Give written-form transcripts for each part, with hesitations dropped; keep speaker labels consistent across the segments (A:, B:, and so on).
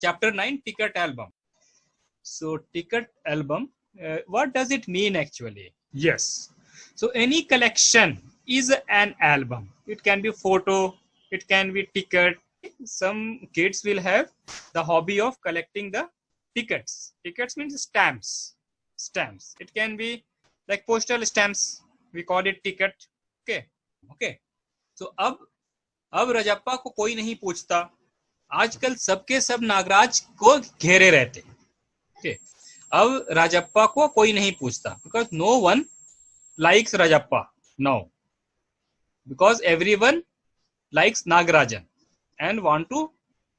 A: Chapter 9, ticket album. So ticket album, what does it mean actually? Yes. So any collection is an album. It can be photo, it can be ticket. Some kids will have the hobby of collecting the tickets. Tickets means stamps. Stamps. It can be like postal stamps. We call it ticket. Okay. Okay. So अब रजप्पा को कोई नहीं पूछता. आजकल सबके सब नागराज को घेरे रहते. Okay. अब राजप्पा को कोई नहीं पूछता because no one likes Rajappa now because everyone likes Nagarajan and want to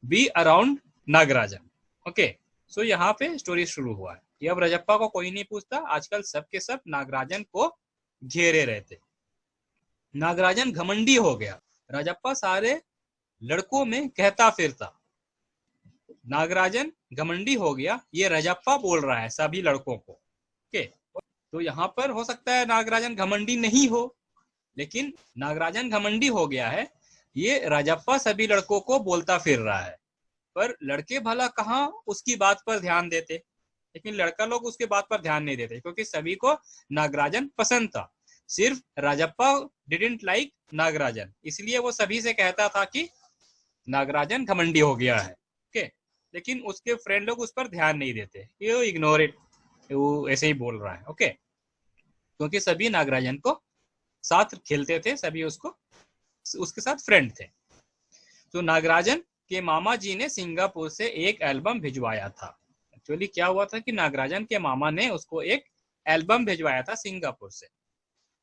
A: be around Nagarajan. Okay, so यहाँ पे स्टोरी शुरू हुआ है कि अब राजप्पा को कोई नहीं पूछता, आजकल सबके सब नागराजन को घेरे रहते. नागराजन घमंडी हो गया. राजप्पा सारे लड़कों में कहता फिरता. नागराजन घमंडी हो गया, ये राजप्पा बोल रहा है सभी लड़कों को. ओके, तो यहाँ पर हो सकता है नागराजन घमंडी नहीं हो, लेकिन नागराजन घमंडी हो गया है, ये राजप्पा सभी लड़कों को बोलता फिर रहा है. पर लड़के भला कहाँ उसकी बात पर ध्यान देते, लेकिन लड़का लोग उसके बात पर ध्यान नहीं देते क्योंकि सभी को नागराजन पसंद था. सिर्फ राजप्पा डिडंट लाइक नागराजन, इसलिए वो सभी से कहता था कि नागराजन घमंडी हो गया है. ओके, लेकिन उसके फ्रेंड लोग उस पर ध्यान नहीं देते, ये इग्नोर इट, वो ऐसे ही बोल रहा है. ओके, क्योंकि सभी नागराजन को साथ खेलते थे, सभी उसके साथ फ्रेंड थे. तो नागराजन के मामा जी ने सिंगापुर से एक एल्बम भिजवाया था. एक्चुअली क्या हुआ था कि नागराजन के मामा ने उसको एक एल्बम भिजवाया था सिंगापुर से.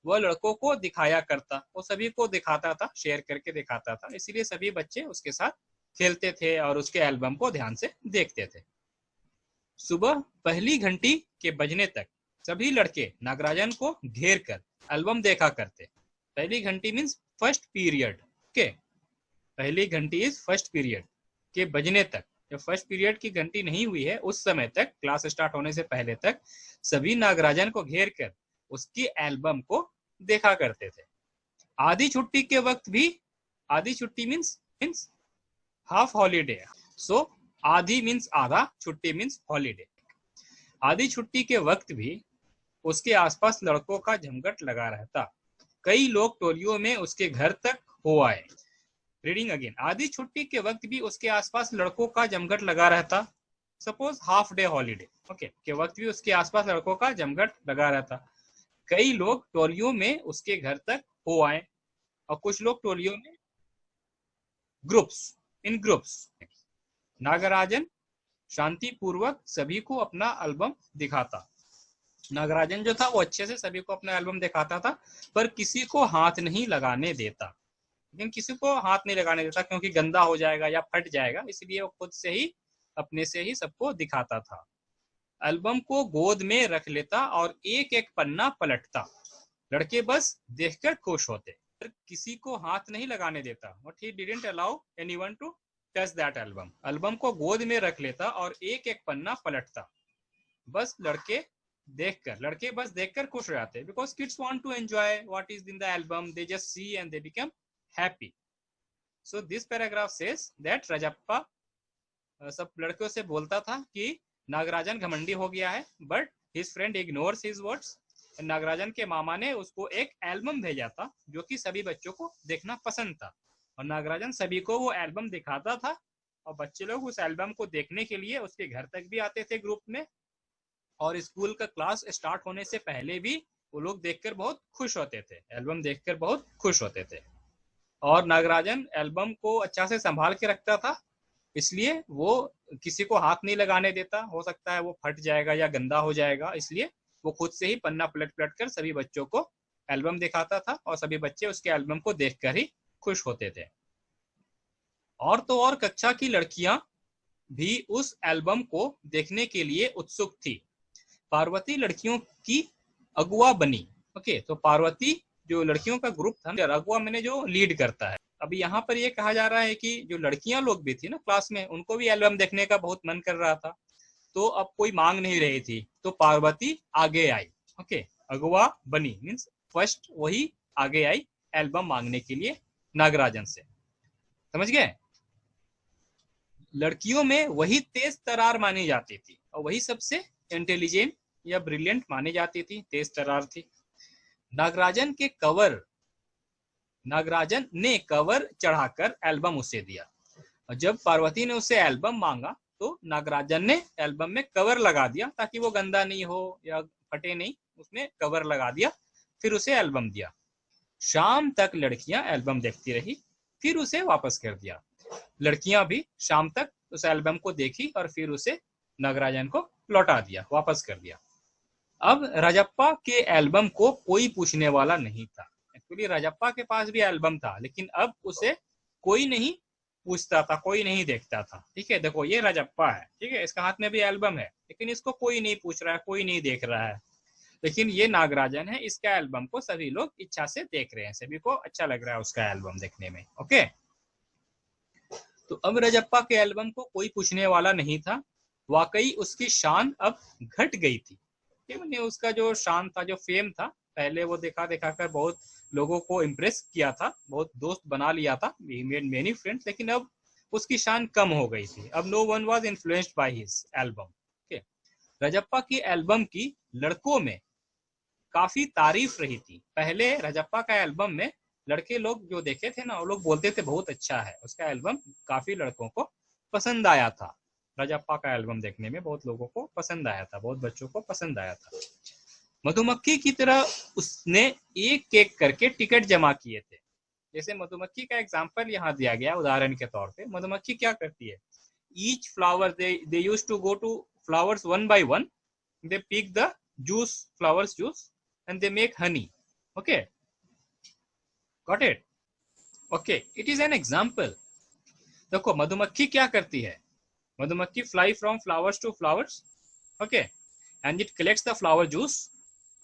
A: वह लड़कों को दिखाया करता, वो सभी को दिखाता था, शेयर करके दिखाता था, इसीलिए सभी बच्चे उसके साथ खेलते थे और उसके एल्बम को ध्यान से देखते थे. सुबह पहली घंटी के बजने तक सभी लड़के नागराजन को घेर कर एल्बम देखा करते. पहली घंटी मीन्स फर्स्ट पीरियड. ओके, पहली घंटी इज फर्स्ट पीरियड के बजने तक. जब फर्स्ट पीरियड की घंटी नहीं हुई है उस समय तक, क्लास स्टार्ट होने से पहले तक सभी नागराजन को घेर कर उसकी एल्बम को देखा करते थे. आधी छुट्टी के वक्त भी, आधी छुट्टी मीन्स हाफ हॉलीडे. सो आधी मीन्स आधा, छुट्टी मीन्स हॉलीडे. आधी छुट्टी के वक्त भी उसके आसपास लड़कों का जमघट लगा रहता. कई लोग टोलियों में उसके घर तक हो आए. Reading again. आधी छुट्टी के वक्त भी उसके आसपास लड़कों का जमघट लगा रहता. Suppose half day holiday okay के वक्त भी उसके आसपास लड़कों का जमघट लगा रहता. कई लोग टोलियों में उसके घर तक हो आए और कुछ लोग टोलियों में इन ग्रुप्स. नागराजन शांतिपूर्वक सभी को अपना एल्बम दिखाता. नागराजन जो था वो अच्छे से सभी को अपना एल्बम दिखाता था, पर किसी को हाथ नहीं लगाने देता. लेकिन किसी को हाथ नहीं लगाने देता क्योंकि गंदा हो जाएगा या फट जाएगा, इसलिए वो खुद से ही अपने से ही सबको दिखाता था. एल्बम को गोद में रख लेता और एक एक पन्ना पलटता. लड़के बस देखकर खुश होते, पर किसी को हाथ नहीं लगाने देता. But he didn't allow anyone to touch that album. Album को गोद में रख लेता और एक एक पन्ना पलटता. बस लड़के बस देखकर खुश हो जाते. Because kids want to enjoy what is in the album, they just see and they become happy. So this paragraph says that Rajappa सब लड़कों से बोलता था कि नागराजन घमंडी हो गया है, but his friend ignores his words. Nagarajan के मामा ने उसको एक एल्बम भेजा था जो कि सभी बच्चों को देखना पसंद था, और नागराजन सभी को वो एल्बम दिखाता था और बच्चे लोग उस एल्बम को देखने के लिए उसके घर तक भी आते थे ग्रुप में, और स्कूल का क्लास स्टार्ट होने से पहले भी वो लोग देखकर बहुत खुश होते थे, एल्बम देखकर बहुत खुश होते थे. और नागराजन एल्बम को अच्छा से संभाल के रखता था, इसलिए वो किसी को हाथ नहीं लगाने देता. हो सकता है वो फट जाएगा या गंदा हो जाएगा, इसलिए वो खुद से ही पन्ना पलट पलट कर सभी बच्चों को एल्बम दिखाता था और सभी बच्चे उसके एल्बम को देखकर ही खुश होते थे. और तो और कक्षा की लड़कियां भी उस एल्बम को देखने के लिए उत्सुक थी. पार्वती लड़कियों की अगुआ बनी. ओके, तो पार्वती जो लड़कियों का ग्रुप था, अगुआ मैंने जो लीड करता है. अभी यहाँ पर ये कहा जा रहा है कि जो लड़कियां लोग भी थी ना क्लास में, उनको भी एल्बम देखने का बहुत मन कर रहा था, तो अब कोई मांग नहीं रही थी, तो पार्वती आगे आई. ओके, अगुआ बनी मीन्स फर्स्ट वही आगे आई एल्बम मांगने के लिए नागराजन से. समझ गए? लड़कियों में वही तेज तरार मानी जाती थी और वही सबसे इंटेलिजेंट या ब्रिलियंट मानी जाती थी, तेज तरार थी। नागराजन ने कवर चढ़ाकर एल्बम उसे दिया और जब पार्वती ने उससे एल्बम मांगा तो नागराजन ने एल्बम में कवर लगा दिया ताकि वो गंदा नहीं हो या फटे नहीं, उसने कवर लगा दिया, फिर उसे एल्बम दिया। शाम तक लड़कियां एल्बम देखती रही, फिर उसे वापस कर दिया। लड़कियां भी शाम तक उस एल्बम को देखी और फिर उसे नागराजन को लौटा दिया, वापस कर दिया। अब राजप्पा के एल्बम को कोई पूछने वाला नहीं था। एक्चुअली राजप्पा के पास भी एल्बम था, लेकिन अब उसे कोई नहीं पूछता था, कोई नहीं देखता था। ठीक है, देखो ये राजप्पा है, ठीक है, इसका हाथ में भी एल्बम है, लेकिन इसको कोई नहीं पूछ रहा है, कोई नहीं देख रहा है। लेकिन ये नागराजन है, इसका एल्बम को सभी लोग इच्छा से देख रहे हैं, सभी को अच्छा लग रहा है उसका एल्बम देखने में। ओके, तो अब राजप्पा के एल्बम को कोई पूछने वाला नहीं था। वाकई उसकी शान अब घट गई थी। मैंने उसका जो शान था, जो फेम था, पहले वो देखा कर बहुत लोगों को इम्प्रेस किया था, बहुत दोस्त बना लिया था, he made many friends, लेकिन अब उसकी शान कम हो गई थी। अब no one was influenced by his album। Rajappa की एल्बम की लड़कों में काफी तारीफ रही थी। पहले राजप्पा का एल्बम में लड़के लोग जो देखे थे ना, वो लोग बोलते थे बहुत अच्छा है, उसका एल्बम काफी लड़कों को पसंद आया था। राजप्पा का एल्बम देखने में बहुत लोगों को पसंद आया था, बहुत बच्चों को पसंद आया था। मधुमक्खी की तरह उसने एक एक करके टिकट जमा किए थे। जैसे मधुमक्खी का एग्जाम्पल यहाँ दिया गया उदाहरण के तौर पे। मधुमक्खी क्या करती है, each flower they used to go to flowers one by one, they pick the juice, flowers juice, and they make honey। okay, got it? okay, it is an example। देखो मधुमक्खी क्या करती है, मधुमक्खी fly from flowers to flowers, okay, and it collects the flower juice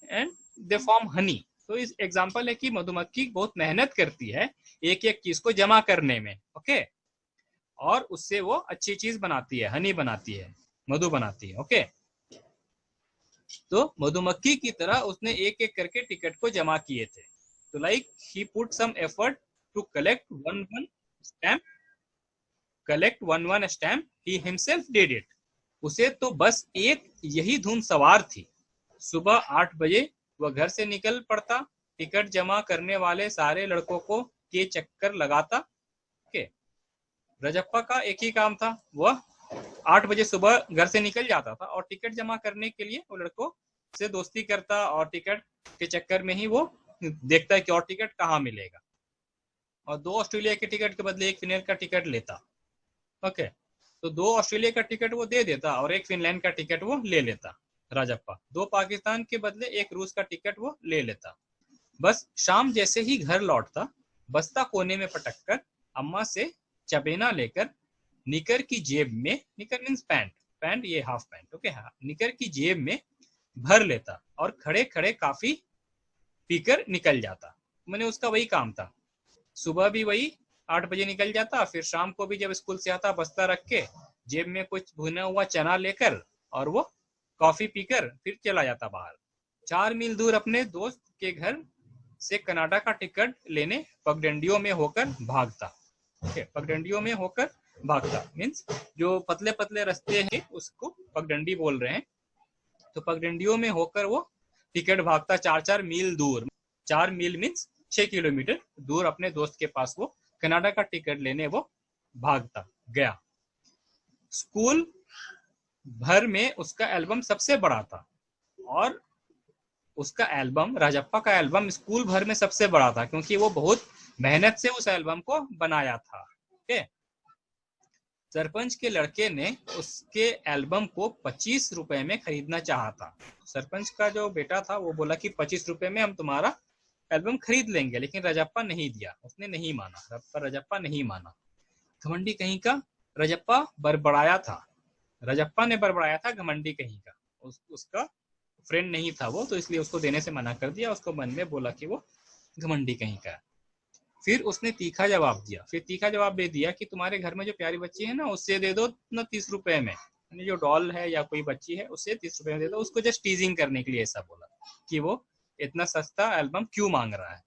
A: and they form honey। तो इस example है कि मधुमक्खी बहुत मेहनत करती है एक एक चीज को जमा करने में, ओके, और उससे वो अच्छी चीज बनाती है, हनी बनाती है, मधु बनाती है। ओके, तो मधुमक्खी की तरह उसने एक एक करके टिकट को जमा किए थे। तो like he put some effort to collect one stamp, he himself did it. उसे तो बस एक यही धुन सवार थी। सुबह 8 बजे वह घर से निकल पड़ता, टिकट जमा करने वाले सारे लड़कों को के चक्कर लगाता। ओके, राजप्पा का एक ही काम था, वह 8 बजे सुबह घर से निकल जाता था और टिकट जमा करने के लिए वो लड़कों से दोस्ती करता और टिकट के चक्कर में ही वो देखता है कि और टिकट कहाँ मिलेगा, और 2 ऑस्ट्रेलिया के टिकट के बदले 1 फिनलैंड का टिकट लेता। ओके, तो 2 ऑस्ट्रेलिया का टिकट वो दे देता और 1 फिनलैंड का टिकट वो ले लेता राजप्पा। 2 पाकिस्तान के बदले 1 रूस का टिकट वो ले लेता। बस शाम जैसे ही घर लौटता, बस्ता कोने में पटक कर अम्मा से चबेना लेकर निकर की जेब में, निकर मीन्स पैंट, पैंट ये हाफ पैंट, ओके, हाँ, निकर की जेब में भर लेता और खड़े खड़े काफी पीकर निकल जाता। मैंने उसका वही काम था, सुबह भी वही 8 बजे निकल जाता, फिर शाम को भी जब स्कूल से आता बस्ता रख के जेब में कुछ भुना हुआ चना लेकर और वो कॉफी पीकर फिर चला जाता बाहर। 4 मील दूर अपने दोस्त के घर से कनाडा का टिकट लेने पगडंडियों में होकर भागता। ओके, पगडंडियों में होकर भागता मीन्स जो पतले पतले रास्ते हैं उसको पगडंडी बोल रहे हैं। तो पगडंडियों में होकर वो टिकट भागता 4-4 मील दूर, 4 मील मीन्स 6 किलोमीटर दूर अपने दोस्त के पास वो कनाडा का टिकट लेने वो भागता गया। स्कूल भर में उसका एल्बम सबसे बड़ा था और उसका एल्बम, राजप्पा का एल्बम स्कूल भर में सबसे बड़ा था क्योंकि वो बहुत मेहनत से उस एल्बम को बनाया था। ओके, सरपंच के लड़के ने उसके एल्बम को 25 रुपए में खरीदना चाहा था। सरपंच का जो बेटा था वो बोला कि 25 रुपए में हम तुम्हारा एल्बम खरीद लेंगे, लेकिन राजप्पा नहीं दिया, उसने नहीं माना, राजप्पा नहीं माना। घमंडी कहीं का राजप्पा बड़बड़ाया था, राजप्पा ने बड़बड़ाया था, घमंडी कहीं का। उसका फ्रेंड नहीं था वो, तो इसलिए उसको देने से मना कर दिया। उसको मन में बोला कि वो घमंडी कहीं का। फिर उसने तीखा जवाब दिया, फिर तीखा जवाब दे दिया कि तुम्हारे घर में जो प्यारी बच्ची है ना उससे दे दो ना 30 रुपए में, यानी जो डॉल है या कोई बच्ची है उससे 30 रुपए में दे दो। उसको जस्ट टीजिंग करने के लिए ऐसा बोला कि वो इतना सस्ता एल्बम क्यों मांग रहा है।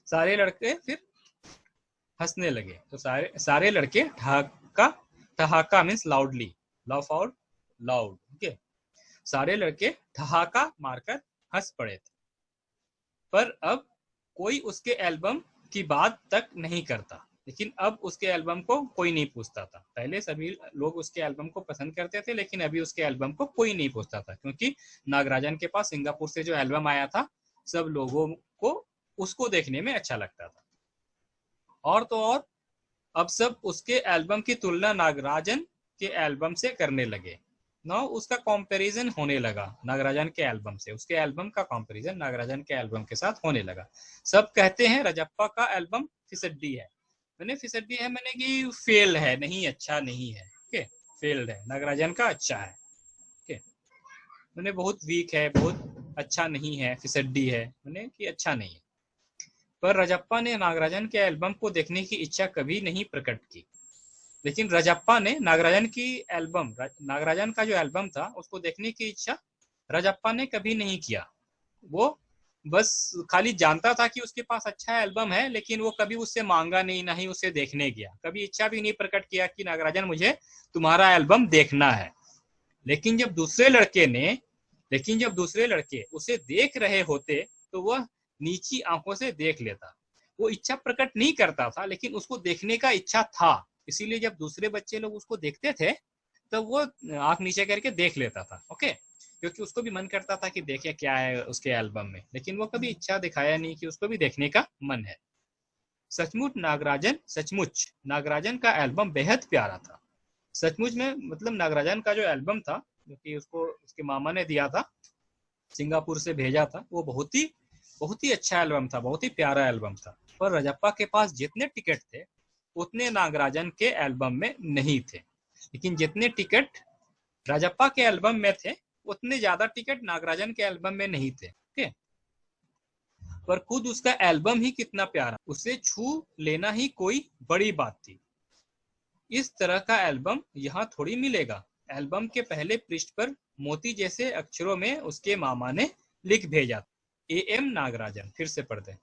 A: सारे लड़के फिर हंसने लगे। तो सारे लड़के ढाका ठहाका means loudly, laugh out loud. Okay, सारे लड़के ठहाका मारकर हंस पड़े थे, पर अब कोई उसके एल्बम की बात तक नहीं करता। लेकिन अब उसके एल्बम को कोई नहीं पूछता था। पहले सभी लोग उसके एल्बम को पसंद करते थे, लेकिन अभी उसके एल्बम को कोई नहीं पूछता था, क्योंकि नागराजन के पास सिंगापुर से जो एल्बम आया था, सब लोगों को उसको देखने में अच्छा लगता था। और तो और अब सब उसके एल्बम की तुलना नागराजन के एल्बम से करने लगे। ना उसका कंपैरिजन होने लगा नागराजन के एल्बम से, उसके एल्बम का कंपैरिजन नागराजन के एल्बम के साथ होने लगा। सब कहते हैं रजप्पा का एल्बम फिसड्डी है। मैंने फिसड्डी है मैंने कि फेल है, नहीं अच्छा नहीं है। ओके, फेल्ड है, नागराजन का अच्छा है। ओके, मैंने बहुत वीक है, बहुत अच्छा नहीं है, फिसड्डी है, मैंने कि अच्छा नहीं है। पर रजप्पा ने नागराजन के एल्बम को देखने की इच्छा कभी नहीं प्रकट की। लेकिन रजप्पा ने नागराजन की एल्बम, नागराजन का जो एल्बम था उसको देखने की इच्छा रजप्पा ने कभी नहीं किया। वो बस खाली जानता था कि उसके पास अच्छा एल्बम है, लेकिन वो कभी उससे मांगा नहीं, ना ही उसे देखने गया, कभी इच्छा भी नहीं प्रकट किया कि नागराजन मुझे तुम्हारा एल्बम देखना है। लेकिन जब दूसरे लड़के उसे देख रहे होते तो वह नीची आंखों से देख लेता। वो इच्छा प्रकट नहीं करता था, लेकिन उसको देखने का इच्छा था। इसीलिए जब दूसरे बच्चे लोग उसको देखते थे तो वो आंख नीचे करके देख लेता था। ओके, क्योंकि उसको भी मन करता था कि देखे क्या है उसके एल्बम में, लेकिन वो कभी इच्छा दिखाया नहीं कि उसको भी देखने का मन है। सचमुच नागराजन का एल्बम बेहद प्यारा था। सचमुच में मतलब नागराजन का जो एल्बम था, जो कि उसको उसके मामा ने दिया था, सिंगापुर से भेजा था, वो बहुत ही अच्छा एल्बम था, बहुत ही प्यारा एल्बम था। पर रजप्पा के पास जितने टिकट थे उतने नागराजन के एल्बम में नहीं थे। लेकिन जितने टिकट राजप्पा के एल्बम में थे उतने ज्यादा टिकट नागराजन के एल्बम में नहीं थे। ओके, पर खुद उसका एल्बम ही कितना प्यारा, उसे छू लेना ही कोई बड़ी बात थी। इस तरह का एल्बम यहाँ थोड़ी मिलेगा। एल्बम के पहले पृष्ठ पर मोती जैसे अक्षरों में उसके मामा ने लिख भेजा, AM नागराजन। फिर से पढ़ते हैं।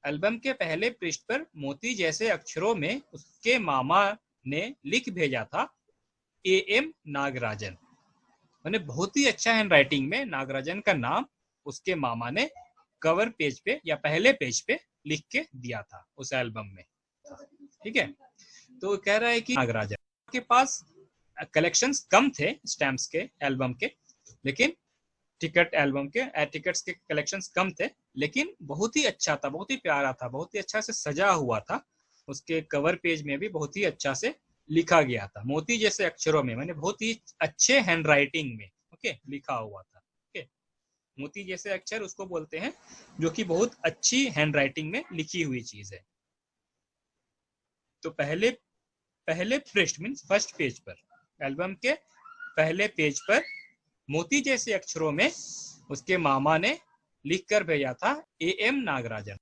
A: एल्बम के पहले पृष्ठ पर मोती जैसे अक्षरों में उसके मामा ने लिख भेजा था, AM नागराजन। मैंने बहुत ही अच्छा हैंड राइटिंग में नागराजन का नाम उसके मामा ने कवर पेज पे या पहले पेज पे लिख के दिया था उस एल्बम में। ठीक है, तो कह रहा है कि नागराजन के पास कलेक्शंस कम थे स्टैम्प्स के, एल्बम के, लेकिन टिकट्स के कलेक्शंस कम थे, लेकिन बहुत ही अच्छा था, बहुत ही प्यारा था, बहुत ही अच्छा से सजा हुआ था। उसके कवर पेज में भी बहुत ही अच्छा से लिखा गया था, मोती जैसे अक्षरों में, मैंने बहुत ही अच्छे हैंड राइटिंग में ओके लिखा हुआ था। ओके, मोती जैसे अक्षर उसको बोलते हैं जो कि बहुत अच्छी हैंड राइटिंग में लिखी हुई चीज है। तो पहले पृष्ठ मीन्स फर्स्ट पेज पर, एल्बम के पहले पेज पर मोती जैसे अक्षरों में उसके मामा ने लिख कर भेजा था, AM नागराजन।